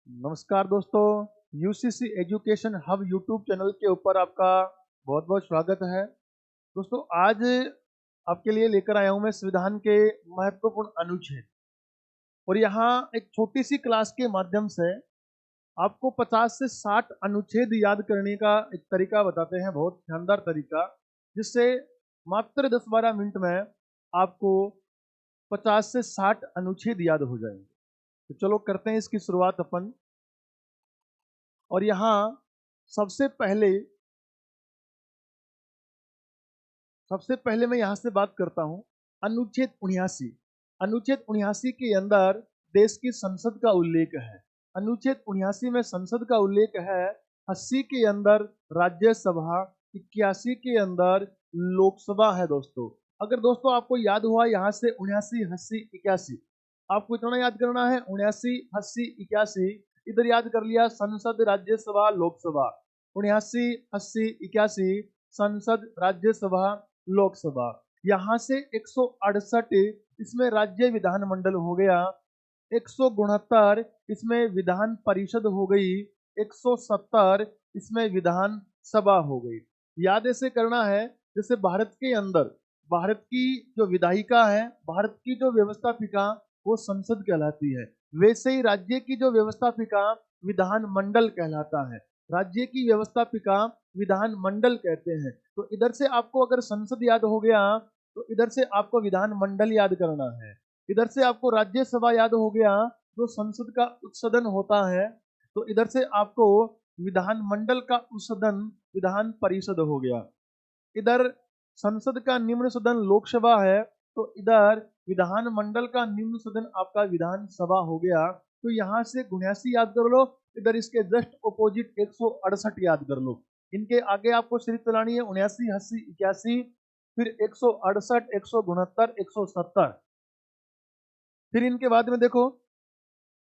नमस्कार दोस्तों। UCC education hub YouTube channel के ऊपर आपका बहुत बहुत स्वागत है। दोस्तों, आज आपके लिए लेकर आया हूं मैं संविधान के महत्वपूर्ण अनुच्छेद। और यहाँ एक छोटी सी क्लास के माध्यम से आपको 50 से 60 अनुच्छेद याद करने का एक तरीका बताते हैं, बहुत शानदार तरीका, जिससे मात्र 10-12 मिनट में आपको 50 से 60 अनुच्छेद याद हो जाएंगे। तो चलो करते हैं इसकी शुरुआत अपन। और यहाँ सबसे पहले सबसे पहले मैं यहाँ से बात करता हूँ अनुच्छेद 79। अनुच्छेद 79 के अंदर देश की संसद का उल्लेख है। अनुच्छेद 79 में संसद का उल्लेख है। 80 के अंदर राज्यसभा, 81 के अंदर लोकसभा है। दोस्तों, अगर दोस्तों आपको याद हुआ यहाँ से 79, 80, 81, आपको इतना याद करना है। 79, 80, 81 इधर याद कर लिया, संसद, राज्यसभा, लोकसभा। 79, 80, 81 संसद, राज्यसभा, लोकसभा। यहाँ से 168 इसमें राज्य विधानमंडल हो गया। 169 इसमें विधान परिषद हो गई। 170 इसमें विधान सभा हो गई। याद ऐसे करना है जैसे भारत के अंदर भारत की जो विधायिका है, भारत की जो व्यवस्थापिका, वो संसद कहलाती है। वैसे ही राज्य की जो व्यवस्थापिका विधानमंडल कहलाता है। राज्य की व्यवस्थापिका विधान मंडल कहते हैं। तो इधर से आपको अगर संसद याद हो गया तो इधर से आपको विधान मंडल याद करना है। इधर से आपको राज्यसभा याद हो गया, जो संसद का उच्चसदन होता है। तो इधर से आपको विधान मंडल का उच्चसदन विधान परिषद हो गया। इधर संसद का निम्न सदन लोकसभा है, तो इधर विधान मंडल का निम्न सदन आपका विधान सभा हो गया। तो यहाँ से 79 याद कर लो, इधर इसके जस्ट ऑपोजिट 168 याद कर लो। इनके आगे आपको सीरीज चलानी है 79, 80, 81, फिर 168, 169, 170। फिर इनके बाद में देखो,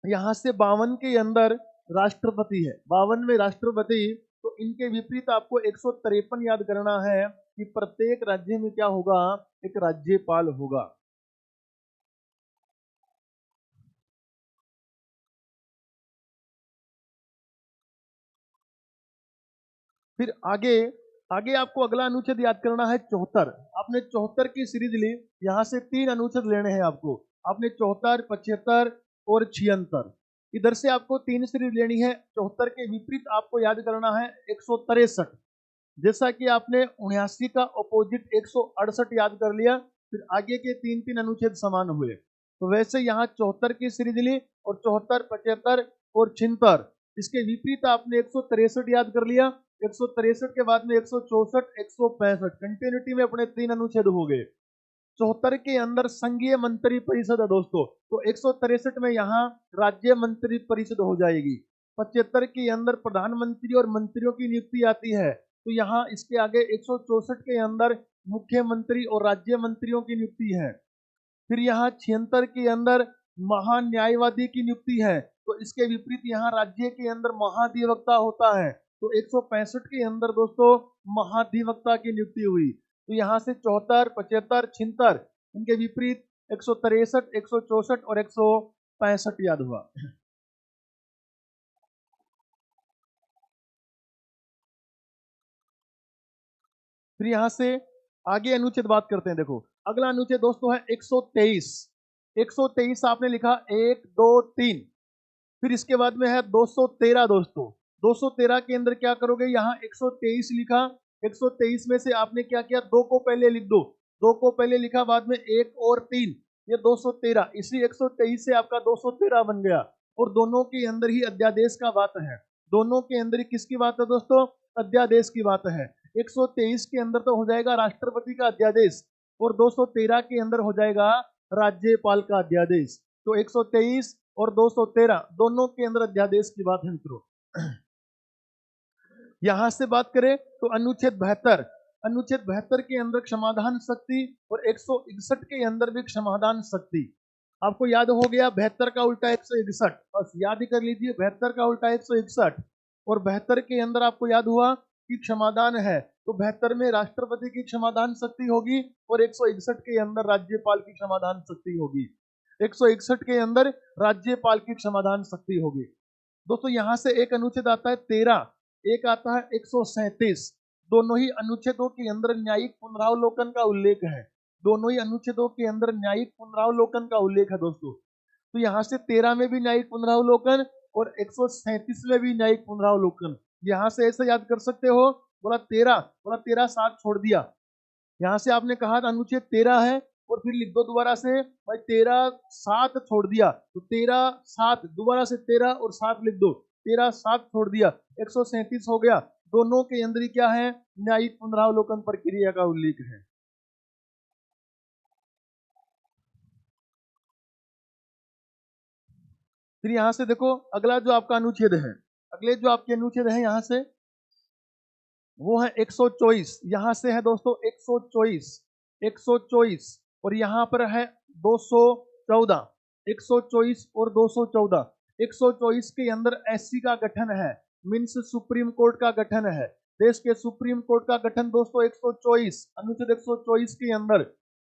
यहाँ से 52 के अंदर राष्ट्रपति है। 52 में राष्ट्रपति। तो इनके विपरीत आपको 153 याद करना है कि प्रत्येक राज्य में क्या होगा, एक राज्यपाल होगा। फिर आगे आगे आपको अगला अनुच्छेद याद करना है 74। आपने 74 की सीरीज ली, यहाँ से 3 अनुच्छेद लेने हैं आपको। आपने 74, 75 और 76, इधर से आपको 3 सीरीज लेनी है। 74 के विपरीत आपको याद करना है 163। जैसा कि आपने 79 का ऑपोजिट 168 याद कर लिया, फिर आगे के 3-3 अनुच्छेद समान हुए। तो वैसे यहाँ 74 की सीरीज ली, और 74, 75 और 76 इसके विपरीत आपने 163 याद कर लिया। 163 के बाद में 164, 165 कंटिन्यूटी में अपने 3 अनुच्छेद हो गए। 74 के अंदर संघीय मंत्री परिषद है दोस्तों, तो 163 में यहाँ राज्य मंत्री परिषद हो जाएगी। 75 के अंदर प्रधानमंत्री और मंत्रियों की नियुक्ति आती है, तो यहाँ इसके आगे 164 के अंदर मुख्यमंत्री और राज्य मंत्रियों की नियुक्ति है। फिर यहाँ 76 के अंदर महान्यायवादी की नियुक्ति है, तो इसके विपरीत यहाँ राज्य के अंदर महाधिवक्ता होता है। तो 165 के अंदर दोस्तों महाधिवक्ता की नियुक्ति हुई। तो यहाँ से 74, 75, 76 इनके विपरीत 163, 164 और 165 याद हुआ। फिर यहाँ से आगे अनुच्छेद बात करते हैं। देखो, अगला अनुच्छेद दोस्तों है 123। 123 आपने लिखा 1, 2, 3। फिर इसके बाद में है 213 दोस्तों। 213 के अंदर क्या करोगे, यहाँ 123 लिखा। 123 में से आपने क्या किया, 2 को पहले लिख दो। 2 को पहले लिखा, बाद में 1 और 3, ये 213। इसी 123 से आपका 213 बन गया। और दोनों के अंदर ही अध्यादेश का बात है। दोनों के अंदर ही किसकी बात है दोस्तों, अध्यादेश की बात है। 123 के अंदर तो हो जाएगा राष्ट्रपति का अध्यादेश, और 213 के अंदर हो जाएगा राज्यपाल का अध्यादेश। तो 123 और 213 दोनों के अंदर अध्यादेश की बात है मित्रों। यहां से बात करें तो अनुच्छेद 72। अनुच्छेद 72 के अंदर क्षमादान शक्ति, और 161 के अंदर भी क्षमादान शक्ति। आपको याद हो गया 72 का उल्टा 161, बस याद ही कर लीजिए 72 का उल्टा 161। और 72 के अंदर आपको याद हुआ कि क्षमादान है, तो 72 में राष्ट्रपति की क्षमादान शक्ति होगी, और 161 के अंदर राज्यपाल की क्षमादान शक्ति होगी। 161 के अंदर राज्यपाल की क्षमादान शक्ति होगी। दोस्तों यहाँ से एक अनुच्छेद आता है 13, एक आता है 137। दोनों ही अनुच्छेदों के अंदर न्यायिक पुनरावलोकन का उल्लेख है। दोनों ही अनुच्छेदों के अंदर न्यायिक पुनरावलोकन का उल्लेख है दोस्तों। तो यहाँ से 13 में भी न्यायिक पुनरावलोकन और 137 में भी न्यायिक पुनरावलोकन। यहाँ से ऐसे याद कर सकते हो, बोला 13, बोला 13 7 छोड़ दिया। यहाँ से आपने कहा था अनुच्छेद 13 है और फिर लिख दो दोबारा से भाई 13 7 छोड़ दिया, तो 13 7 दोबारा से 13 और 7 लिख दो, 13 7 छोड़ दिया, 137 हो गया। दोनों के अंदर क्या है? न्यायिक पुनरावलोकन प्रक्रिया का उल्लेख है। फिर यहां से देखो अगला जो आपका अनुच्छेद है, अगले जो आपके अनुच्छेद है यहां से वो है 124। यहां से है दोस्तों 124, 124 और यहां पर है 214, 124 और 214। 124 के अंदर एससी का गठन है, मीन्स सुप्रीम कोर्ट का गठन है। देश के सुप्रीम कोर्ट का गठन दोस्तों 124, अनुच्छेद 124 के अंदर।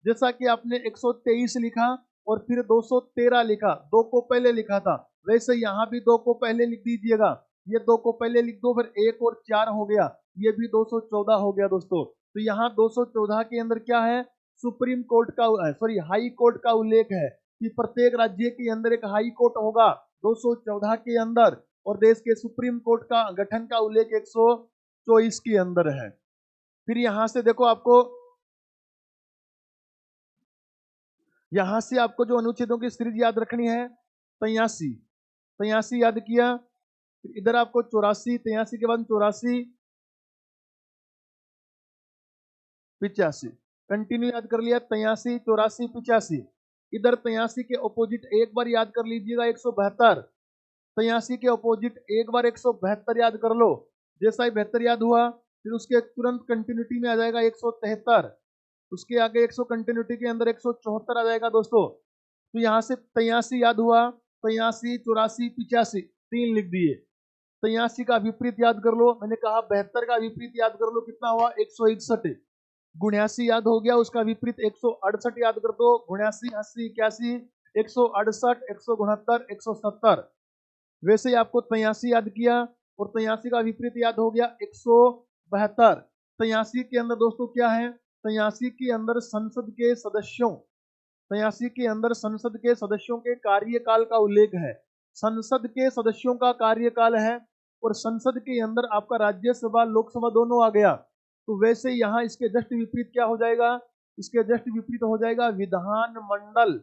जैसा कि आपने 123 लिखा और फिर 213 लिखा, 2 को पहले लिखा था, वैसे यहां भी 2 को पहले लिख दीजिएगा। ये 2 को पहले लिख दो, फिर 1 और 4 हो गया, ये भी 214 हो गया दोस्तों। तो यहाँ 214 के अंदर क्या है? सुप्रीम कोर्ट का, सॉरी हाई कोर्ट का उल्लेख है कि प्रत्येक राज्य के अंदर एक हाई कोर्ट होगा 214 के अंदर, और देश के सुप्रीम कोर्ट का गठन का उल्लेख 124 के अंदर है। फिर यहां से देखो आपको, यहां से आपको जो अनुच्छेदों की सीरीज याद रखनी है, 83, 83 याद किया। फिर इधर आपको 84, 83 के बाद 84, 85 कंटिन्यू याद कर लिया, 83 84 85। इधर 83 के ऑपोजिट एक बार याद कर लीजिएगा 172। 83 के ऑपोजिट एक बार 172 याद कर लो। जैसा ही 72 याद हुआ, फिर उसके तुरंत कंटिन्यूटी में आ जाएगा 173। उसके आगे 100 कंटिन्यूटी के अंदर 174 आ जाएगा दोस्तों। तो यहाँ से 83 याद हुआ, 83 84 85 3 लिख दिए। 83 का विपरीत याद कर लो, मैंने कहा 72 का विपरीत याद कर लो, कितना हुआ? 161। 79 याद हो गया, उसका विपरीत 168 याद कर दो, 79 80 81 168 169 170। वैसे ही आपको 83 याद किया और 83 का विपरीत याद हो गया 172। 83 के अंदर दोस्तों क्या है? 83 के अंदर संसद के सदस्यों, 83 के अंदर संसद के सदस्यों के कार्यकाल का उल्लेख है। संसद के सदस्यों का कार्यकाल है और संसद के अंदर आपका राज्यसभा लोकसभा दोनों आ गया। तो वैसे यहाँ इसके जस्ट विपरीत क्या हो जाएगा? इसके जस्ट विपरीत हो जाएगा विधान मंडल।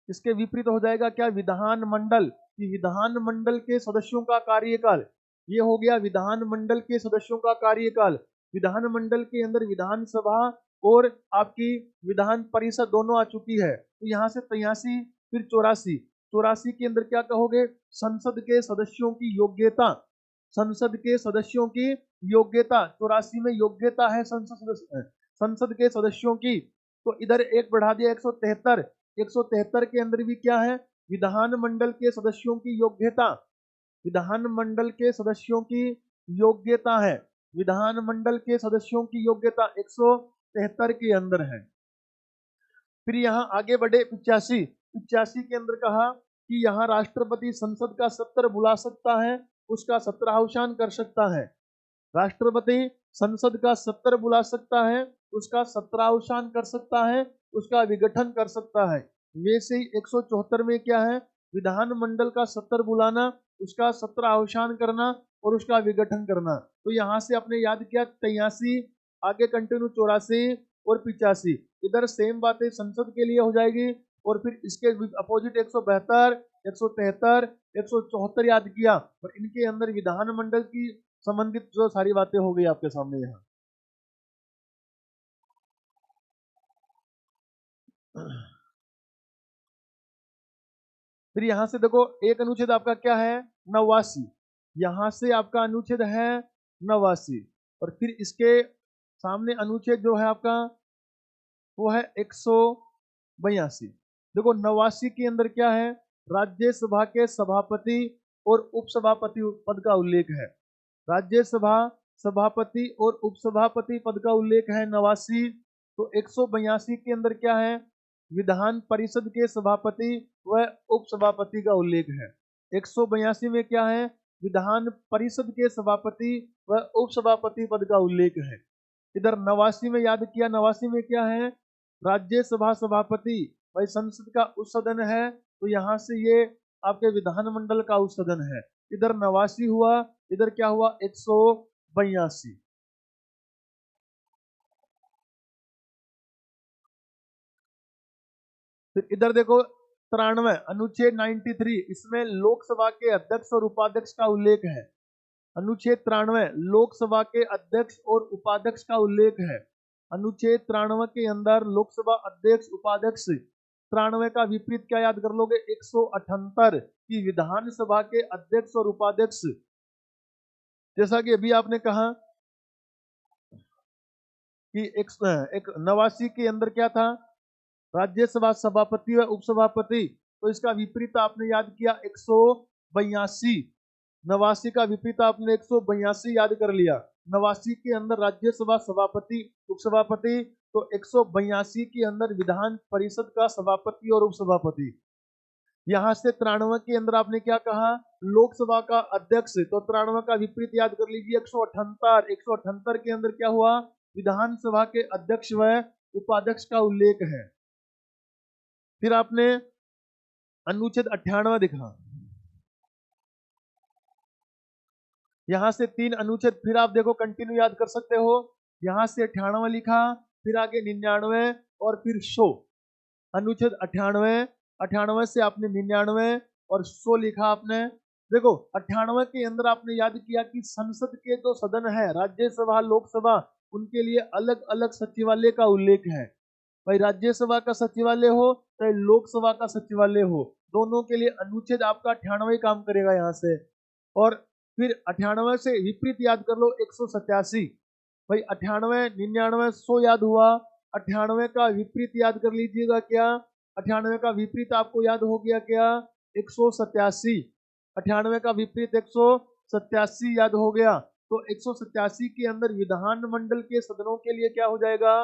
इसके विपरीत हो जाएगा क्या? विधान मंडल। कि विधान मंडल के सदस्यों का कार्यकाल, ये हो गया विधान मंडल के सदस्यों का कार्यकाल। विधान मंडल के अंदर विधानसभा और आपकी विधान परिषद दोनों आ चुकी है। तो यहाँ से 83 फिर 84, 84 के अंदर क्या कहोगे? संसद के सदस्यों की योग्यता, संसद के सदस्यों की योग्यता। 84 में योग्यता है संसद के सदस्यों की। तो इधर एक बढ़ा दिया 173। 173 के अंदर भी क्या है? विधान मंडल के सदस्यों की योग्यता, विधान मंडल के सदस्यों की योग्यता है, विधान मंडल के सदस्यों की योग्यता 173 के अंदर है। फिर यहाँ आगे बढ़े 85, 85 के अंदर कहा कि यहाँ राष्ट्रपति संसद का सत्र बुला सकता है, उसका सत्रावसान कर सकता है। राष्ट्रपति संसद का सत्र बुला सकता है, उसका सत्रावसान कर सकता है, उसका विघटन कर सकता है। वैसे ही 174 में क्या है? विधान मंडल का सत्र बुलाना, उसका सत्रावसान करना और उसका विघटन करना। तो यहाँ से आपने याद किया 83, आगे कंटिन्यू 84 और 85। इधर सेम बातें संसद के लिए हो जाएगी और फिर इसके अपोजिट 172 173 174 याद किया और इनके अंदर विधान मंडल की संबंधित जो सारी बातें हो गई आपके सामने यहाँ। फिर यहां से देखो एक अनुच्छेद आपका क्या है? 89। यहां से आपका अनुच्छेद है 89 और फिर इसके सामने अनुच्छेद जो है आपका वो है 182। देखो 89 के अंदर क्या है? राज्यसभा के सभापति और उपसभापति पद का उल्लेख है। राज्यसभा सभापति और उपसभापति पद का उल्लेख है 89। तो 182 के अंदर क्या है? विधान परिषद के सभापति व उपसभापति का उल्लेख है। 182 में क्या है? विधान परिषद के सभापति व उपसभापति पद का उल्लेख है। इधर 89 में याद किया, 89 में क्या है? राज्यसभा सभापति। भाई संसद का उच्च सदन है, तो यहाँ से ये आपके विधानमंडल का उच्च सदन है। इधर 89 हुआ, इधर क्या हुआ? 182। फिर इधर देखो 93 अनुच्छेद 93, इसमें लोकसभा के अध्यक्ष और उपाध्यक्ष का उल्लेख है। अनुच्छेद 93 लोकसभा के अध्यक्ष और उपाध्यक्ष का उल्लेख है। अनुच्छेद 93 के अंदर लोकसभा अध्यक्ष उपाध्यक्ष। 93 का विपरीत क्या याद कर लोगे? 178 की विधानसभा के अध्यक्ष और उपाध्यक्ष। जैसा कि अभी आपने कहा कि एक 89 के अंदर क्या था? राज्यसभा सभापति व उपसभापति। तो इसका विपरीत आपने याद किया 182। 89 का विपरीत आपने 182 याद कर लिया। 89 के अंदर राज्यसभा सभापति उपसभापति, तो 182 के अंदर विधान परिषद का सभापति और उपसभापति। यहां से 93 के अंदर आपने क्या कहा? लोकसभा का अध्यक्ष। तो 93 का विपरीत याद कर लीजिए 178। 178 के अंदर क्या हुआ? विधानसभा के अध्यक्ष व उपाध्यक्ष का उल्लेख है। फिर आपने अनुच्छेद 98 दिखा, यहां से 3 अनुच्छेद फिर आप देखो कंटिन्यू याद कर सकते हो। यहां से 98 लिखा, फिर आगे 99 और फिर 100। अनुच्छेद 98, 98 से आपने 99 और 100 लिखा आपने। देखो 98 के अंदर आपने याद किया कि संसद के जो सदन है, राज्यसभा लोकसभा, उनके लिए अलग अलग सचिवालय का उल्लेख है। भाई राज्यसभा का सचिवालय हो चाहे लोकसभा का सचिवालय हो, दोनों के लिए अनुच्छेद आपका 98 काम करेगा यहाँ से। और फिर 98 से विपरीत याद कर लो 187। भाई 98, 99, 100 याद हुआ। 98 का विपरीत याद कर लीजिएगा क्या? 98 का विपरीत आपको याद हो गया क्या? 187। 98 का विपरीत 187 याद हो गया। तो 187 के अंदर विधानमंडल के सदनों के लिए क्या हो जाएगा?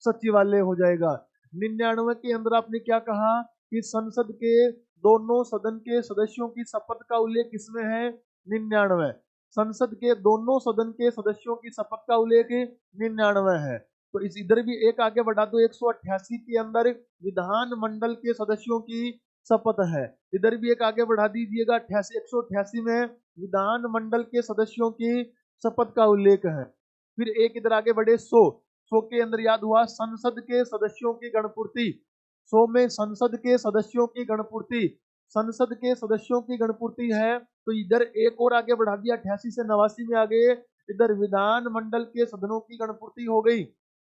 सचिवालय हो जाएगा। 99 के अंदर आपने क्या कहा कि संसद के दोनों सदन के सदस्यों की शपथ का उल्लेख किसमें है? 99। संसद के दोनों सदन के सदस्यों की शपथ का उल्लेख 99 है। तो इस इधर भी एक आगे बढ़ा दो, 188 के अंदर विधानमंडल के सदस्यों की शपथ है। इधर भी एक आगे बढ़ा दीजिएगा, 188 में विधानमंडल के सदस्यों की शपथ का उल्लेख है। फिर एक इधर आगे बढ़े 100 के अंदर याद हुआ संसद के सदस्यों की गणपूर्ति। 100 में संसद के सदस्यों की गणपूर्ति, संसद के सदस्यों की गणपूर्ति है। तो इधर एक और आगे बढ़ा दिया, 88 से 89 में आ गए। इधर विधानमंडल के सदनों की गणपूर्ति हो गई,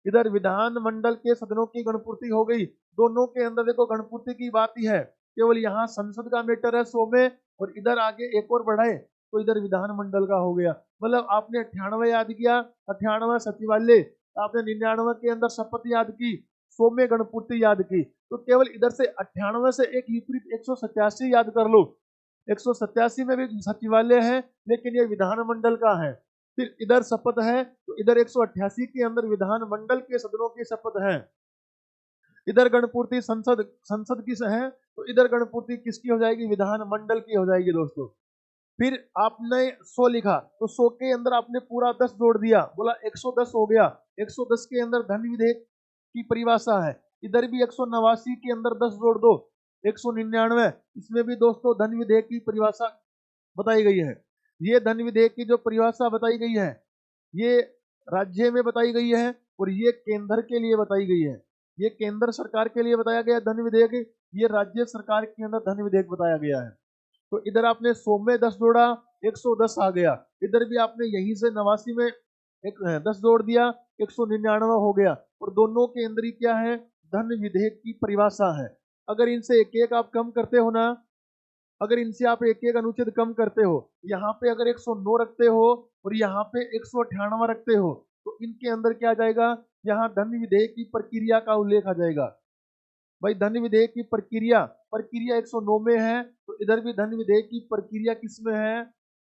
इधर विधानमंडल के सदनों की गणपूर्ति हो गई। दोनों के अंदर देखो गणपूर्ति की बात ही है, केवल यहाँ संसद का मैटर है 100 में, और इधर आगे एक और बढ़ाए तो इधर विधानमंडल का हो गया। मतलब आपने 98 याद किया, 98 सचिवालय, आपने 99 के अंदर शपथ याद की, 100 में गणपूर्ति याद की। तो केवल इधर से 98 से एक विपरीत 187 याद कर लो। 187 में भी सचिवालय है, लेकिन ये विधानमंडल का है। फिर इधर शपथ है, तो इधर 188 के अंदर विधानमंडल के सदनों की शपथ है। इधर गणपूर्ति संसद संसद की है, तो इधर गणपूर्ति किसकी हो जाएगी? विधानमंडल की हो जाएगी दोस्तों। फिर आपने 100 लिखा, तो 100 के अंदर आपने पूरा 10 जोड़ दिया, बोला 110 हो गया। 110 के अंदर धन विधेयक की परिभाषा है। इधर भी 189 के अंदर 10 जोड़ दो, 199। इसमें भी दोस्तों धन विधेयक की परिभाषा बताई गई है। ये धन विधेयक की जो परिभाषा बताई गई है, ये राज्य में बताई गई है और ये केंद्र के लिए बताई गई है। ये केंद्र सरकार के लिए बताया गया धन विधेयक, ये राज्य सरकार के अंदर धन विधेयक बताया गया है। तो इधर आपने 100 में 10 जोड़ा, 110 आ गया। इधर भी आपने यहीं से 89 में 10 जोड़ दिया, 199 हो गया। और दोनों के अंदर ही क्या है? धन विधेयक की परिभाषा है। अगर इनसे एक एक आप कम करते हो ना, अगर इनसे आप एक एक अनुच्छेद कम करते हो, यहाँ पे अगर 109 रखते हो और यहाँ पे 198 रखते हो, तो इनके अंदर क्या आ जाएगा? यहाँ धन विधेयक की प्रक्रिया का उल्लेख आ जाएगा। भाई धन विधेयक की प्रक्रिया, प्रक्रिया 109 में है, तो इधर भी धन विधेयक की प्रक्रिया किसमें है?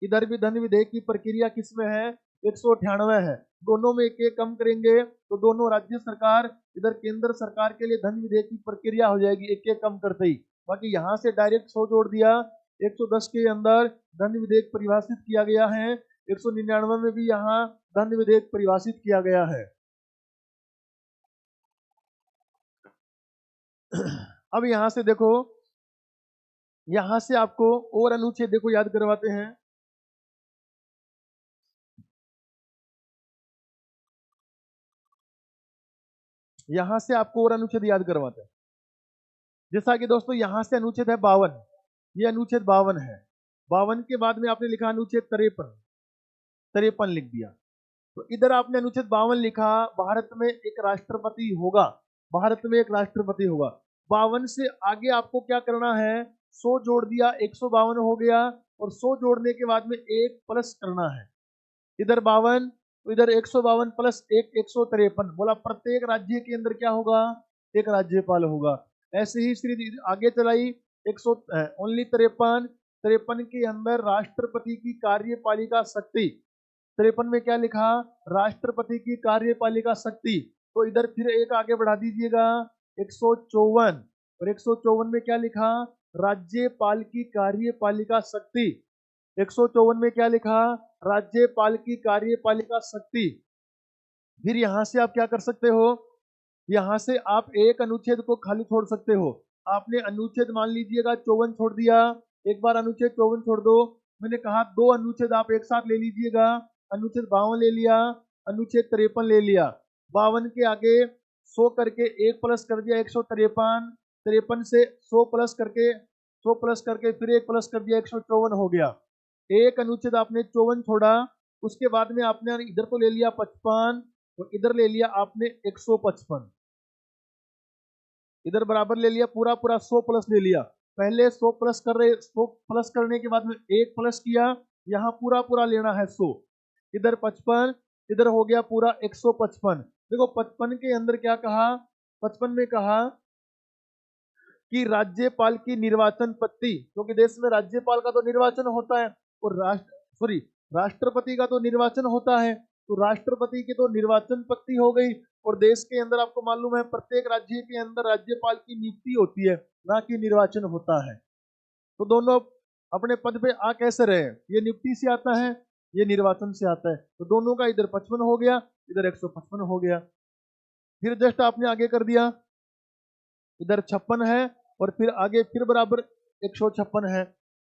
इधर भी धन विधेयक की प्रक्रिया किसमें है? 198 है। दोनों में एक एक कम करेंगे तो दोनों राज्य सरकार, इधर केंद्र सरकार के लिए धन विधेयक की प्रक्रिया हो जाएगी एक एक कम करते ही। बाकी यहाँ से डायरेक्ट 100 जोड़ दिया 110 के अंदर दंड विधेयक परिभाषित किया गया है, 199 में भी यहाँ दंड विधेयक परिभाषित किया गया है। अब यहां से देखो, यहां से आपको और अनुच्छेद देखो याद करवाते हैं। यहां से आपको और अनुच्छेद याद करवाते हैं। जैसा कि दोस्तों यहां से अनुच्छेद है 52, ये अनुच्छेद 52 है। 52 के बाद में आपने लिखा अनुच्छेद 53 लिख दिया। तो इधर आपने अनुच्छेद 52 लिखा, भारत में एक राष्ट्रपति होगा, भारत में एक राष्ट्रपति होगा। 52 से आगे आपको क्या करना है, 100 जोड़ दिया, 152 हो गया, और 100 जोड़ने के बाद में एक प्लस करना है। इधर 52 तो इधर 152 प्लस 153, बोला प्रत्येक राज्य के अंदर क्या होगा, एक राज्यपाल होगा। ऐसे ही श्री आगे चलाई 100 ओनली 53 के अंदर राष्ट्रपति की कार्यपालिका शक्ति, 53 में क्या लिखा, राष्ट्रपति की कार्यपालिका शक्ति। तो इधर फिर एक आगे बढ़ा दीजिएगा 154, और 154 में क्या लिखा, राज्यपाल की कार्यपालिका शक्ति। 154 में क्या लिखा, राज्यपाल की कार्यपालिका शक्ति। फिर यहां से आप क्या कर सकते हो, यहां से आप एक अनुच्छेद को खाली छोड़ सकते हो। आपने अनुच्छेद मान लीजिएगा 54 छोड़ दिया, एक बार अनुच्छेद 54 छोड़ दो। मैंने कहा दो अनुच्छेद आप एक साथ ले लीजिएगा, अनुच्छेद 52 ले लिया, अनुच्छेद 53 ले लिया। 52 के आगे 100 करके एक प्लस कर दिया 153, 53 से 100 प्लस करके फिर एक प्लस कर दिया 154 हो गया। एक अनुच्छेद आपने 54 छोड़ा, उसके बाद में आपने इधर तो ले लिया 55 और इधर ले लिया आपने 155, इधर बराबर ले लिया, पूरा पूरा 100 प्लस ले लिया। पहले 100 प्लस कर रहे, 100 प्लस करने के बाद में एक प्लस किया, यहाँ पूरा पूरा लेना है 100, इधर 55, इधर हो गया पूरा 155। देखो 55 के अंदर क्या कहा, 55 में कहा कि राज्यपाल की निर्वाचन पत्ति, क्योंकि देश में राज्यपाल का तो निर्वाचन होता है और राष्ट्रपति का तो निर्वाचन होता है, तो राष्ट्रपति की तो निर्वाचन पत्ति हो गई। और देश के अंदर आपको मालूम है प्रत्येक राज्य के अंदर राज्यपाल की नियुक्ति होती है, ना कि निर्वाचन होता है। तो दोनों अपने पद पे आ कैसे रहे, ये नियुक्ति से आता है, ये निर्वाचन से आता है। तो दोनों का इधर 55 हो गया, इधर 155 हो गया। फिर जस्ट आपने आगे कर दिया, इधर 56 है और फिर आगे फिर बराबर 156 है।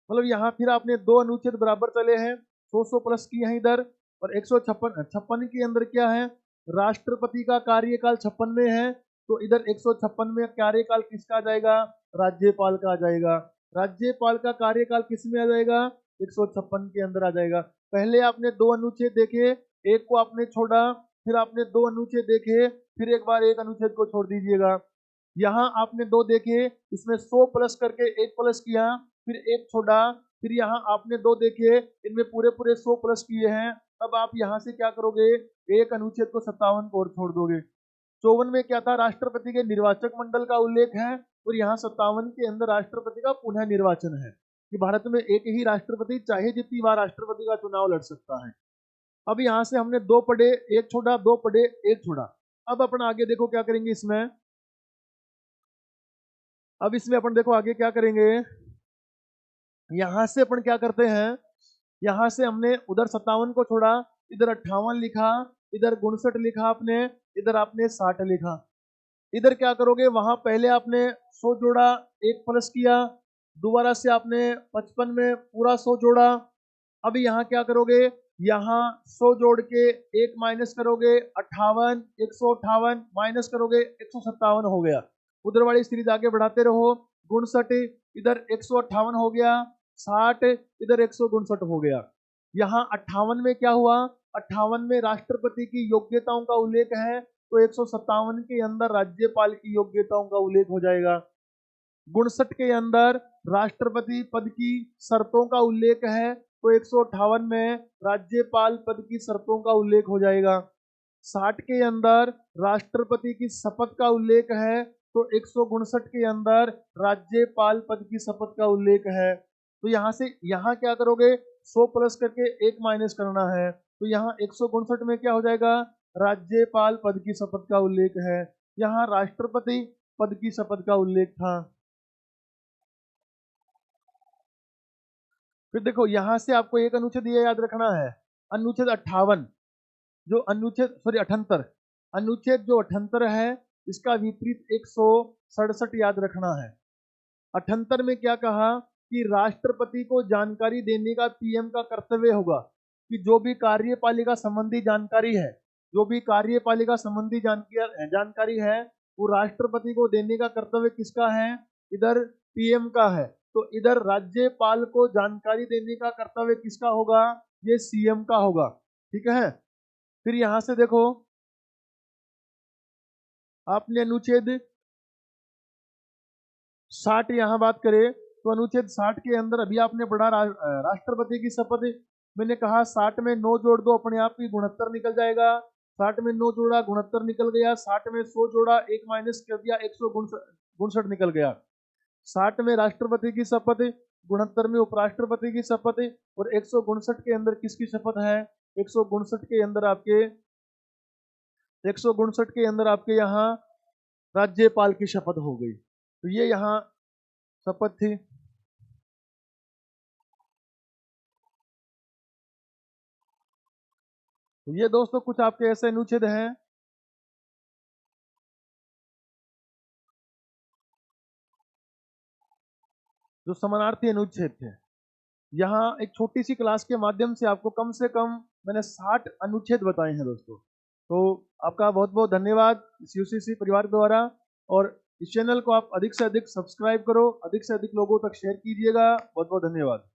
मतलब यहाँ फिर आपने दो अनुच्छेद बराबर चले हैं, 100 प्लस किए हैं इधर, और 156 के अंदर क्या है, राष्ट्रपति का कार्यकाल 56 में है, तो इधर 156 में कार्यकाल किसका आ जाएगा, राज्यपाल का आ जाएगा। राज्यपाल का कार्यकाल किस में आ जाएगा, 156 के अंदर आ जाएगा। पहले आपने दो अनुच्छेद देखे, एक को आपने छोड़ा, फिर आपने दो अनुच्छेद देखे, फिर एक बार एक अनुच्छेद को छोड़ दीजिएगा। यहाँ आपने दो देखे, इसमें 100 प्लस करके एक प्लस किया, फिर एक छोड़ा, फिर यहाँ आपने दो देखे, इनमें पूरे पूरे 100 प्लस किए हैं। अब आप यहाँ से क्या करोगे, एक अनुच्छेद को 57 को और छोड़ दोगे। 54 में क्या था, राष्ट्रपति के निर्वाचक मंडल का उल्लेख है, और यहाँ 57 के अंदर राष्ट्रपति का पुनः निर्वाचन है कि भारत में एक ही राष्ट्रपति चाहे जितनी बार राष्ट्रपति का चुनाव लड़ सकता है। अब यहाँ से हमने दो पढ़े, एक छोड़ा, दो पढ़े, एक छोड़ा। अब अपना आगे देखो क्या करेंगे इसमें, अब इसमें अपन देखो आगे क्या करेंगे। यहां से अपन क्या करते हैं, यहां से हमने उधर 57 को छोड़ा, इधर 58 लिखा, इधर 59 लिखा आपने, इधर आपने 60 लिखा। इधर क्या करोगे, वहां पहले आपने 100 जोड़ा, एक प्लस किया, दोबारा से आपने 55 में पूरा 100 जोड़ा। अब यहाँ क्या करोगे, यहाँ 100 जोड़ के एक माइनस करोगे 58, 158 माइनस करोगे 157 हो गया। उधर वाली सीरीज आगे बढ़ाते रहो, 59 इधर 158 हो गया, 60 इधर 159 हो गया। यहाँ 58 में क्या हुआ, 58 में राष्ट्रपति की योग्यताओं का उल्लेख है, तो 157 के अंदर राज्यपाल की योग्यताओं का उल्लेख हो जाएगा। 59 के अंदर राष्ट्रपति पद की शर्तों का उल्लेख है, तो 158 में राज्यपाल पद की शर्तों का उल्लेख हो जाएगा। 60 के अंदर राष्ट्रपति की शपथ का उल्लेख है, तो 159 के अंदर राज्यपाल पद की शपथ का उल्लेख है। तो यहाँ से यहाँ क्या करोगे, 100 प्लस करके एक माइनस करना है, तो यहाँ 159 में क्या हो जाएगा, राज्यपाल पद की शपथ का उल्लेख है। यहाँ राष्ट्रपति पद की शपथ का उल्लेख था। फिर देखो यहां से आपको एक अनुच्छेद ये याद रखना है, अनुच्छेद 58, जो अनुच्छेद सॉरी 78, अनुच्छेद जो 78 है इसका विपरीत 167 याद रखना है। 78 में क्या कहा कि राष्ट्रपति को जानकारी देने का पीएम का कर्तव्य होगा, कि जो भी कार्यपालिका संबंधी जानकारी है, जो भी कार्यपालिका संबंधी जानकारी है वो राष्ट्रपति को देने का कर्तव्य किसका है, इधर पीएम का है। तो इधर राज्यपाल को जानकारी देने का कर्तव्य किसका होगा, ये सीएम का होगा। ठीक है। फिर यहां से देखो आपने अनुच्छेद 60 यहां बात करें तो अनुच्छेद 60 के अंदर अभी आपने पढ़ा राष्ट्रपति की शपथ। मैंने कहा 60 में 9 जोड़ दो अपने आप ही 69 निकल जाएगा। 60 में 9 जोड़ा 69 निकल गया, 60 में 100 जोड़ा 1 माइनस कर दिया 169 निकल गया। 60 में राष्ट्रपति की शपथ, 69 में उपराष्ट्रपति की शपथ, और 169 के अंदर किसकी शपथ है, 169 के अंदर आपके 169 के अंदर आपके यहाँ राज्यपाल की शपथ हो गई। तो ये यहाँ शपथ थी। तो ये दोस्तों कुछ आपके ऐसे अनुच्छेद हैं जो समानार्थी अनुच्छेद थे। यहाँ एक छोटी सी क्लास के माध्यम से कम मैंने 60 अनुच्छेद बताए हैं दोस्तों। तो आपका बहुत बहुत धन्यवाद इस यूसीसी परिवार द्वारा, और इस चैनल को आप अधिक से अधिक सब्सक्राइब करो, अधिक से अधिक लोगों तक शेयर कीजिएगा। बहुत बहुत धन्यवाद।